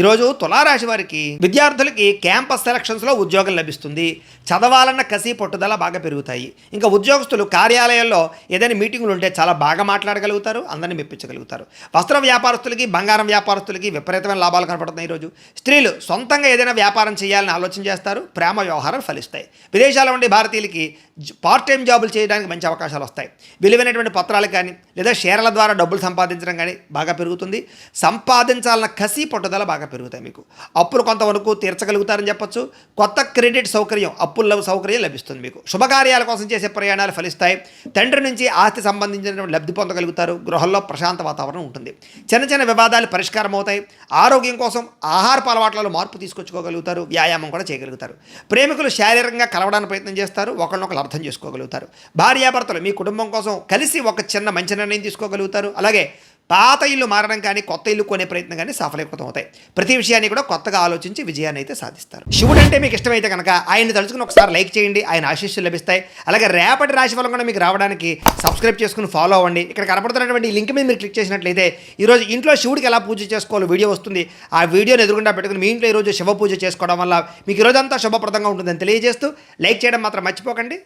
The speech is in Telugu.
ఈరోజు తులారాశి వారికి విద్యార్థులకి క్యాంపస్ సెలక్షన్స్లో ఉద్యోగం లభిస్తుంది. చదవాలన్న కసి పట్టుదల బాగా పెరుగుతాయి. ఇంకా ఉద్యోగస్తులు కార్యాలయాల్లో ఏదైనా మీటింగులు ఉంటే చాలా బాగా మాట్లాడగలుగుతారు, అందరినీ మెప్పించగలుగుతారు. వస్త్ర వ్యాపారస్తులకి, బంగారం వ్యాపారస్తులకి విపరీతమైన లాభాలు కనపడుతున్నాయి. ఈరోజు స్త్రీలు సొంతంగా ఏదైనా వ్యాపారం చేయాలని ఆలోచన చేస్తారు. ప్రేమ వ్యవహారాలు ఫలిస్తాయి. విదేశాల్లో ఉండే భారతీయులకి పార్ట్ టైం జాబులు చేయడానికి మంచి అవకాశాలు వస్తాయి. విలువైనటువంటి పత్రాలు కానీ లేదా షేర్ల ద్వారా డబ్బులు సంపాదించడం కానీ బాగా పెరుగుతుంది. సంపాదించాలన్న కసి పట్టుదల బాగా పెరుగుతాయి. మీకు అప్పులు కొంతవరకు తీర్చగలుగుతారని చెప్పొచ్చు. కొత్త క్రెడిట్ సౌకర్యం, అప్పుల సౌకర్యం లభిస్తుంది. మీకు శుభకార్యాల కోసం చేసే ప్రయాణాలు ఫలిస్తాయి. తండ్రి నుంచి ఆస్తి సంబంధించినటువంటి లబ్ధి పొందగలుగుతారు. గృహంలో ప్రశాంత వాతావరణం ఉంటుంది. చిన్న చిన్న వివాదాలు పరిష్కారం అవుతాయి. ఆరోగ్యం కోసం ఆహారపు అలవాట్లలో మార్పు తీసుకొచ్చుకోగలుగుతారు. వ్యాయామం కూడా చేయగలుగుతారు. ప్రేమికులు శారీరకంగా కలవడానికి ప్రయత్నం చేస్తారు. ఒకరినొకరు అర్థం చేసుకోగలుగుతారు. భార్యాభర్తలు మీ కుటుంబం కోసం కలిసి ఒక చిన్న మంచి నిర్ణయం తీసుకోగలుగుతారు. అలాగే పాత ఇల్లు మారడం కానీ కొత్త ఇల్లు కొనే ప్రయత్నం కానీ సఫలీకృతం అవుతాయి. ప్రతి విషయాన్ని కూడా కొత్తగా ఆలోచించి విజయాన్ని అయితే సాధిస్తారు. శివుడు అంటే మీకు ఇష్టమైతే కనుక ఆయన్ని తలుచుకుని ఒకసారి లైక్ చేయండి. ఆయన ఆశీస్సులు లభిస్తాయి. అలాగే రేపటి రాశి ఫలం కూడా మీకు రావడానికి సబ్స్క్రైబ్ చేసుకుని ఫాలో అవ్వండి. ఇక్కడ కనపడుతున్నటువంటి ఈ లింక్ మీద మీరు క్లిక్ చేసినట్లయితే ఈరోజు ఇంట్లో శివుడికి ఎలా పూజ చేసుకోవాలో వీడియో వస్తుంది. ఆ వీడియోని ఎదురుగుండా పెట్టుకుని మీ ఇంట్లో ఈరోజు శివ పూజ చేసుకోవడం వల్ల మీకు ఈరోజంతా శుభప్రదంగా ఉంటుందని తెలియజేస్తూ లైక్ చేయడం మాత్రం మర్చిపోకండి.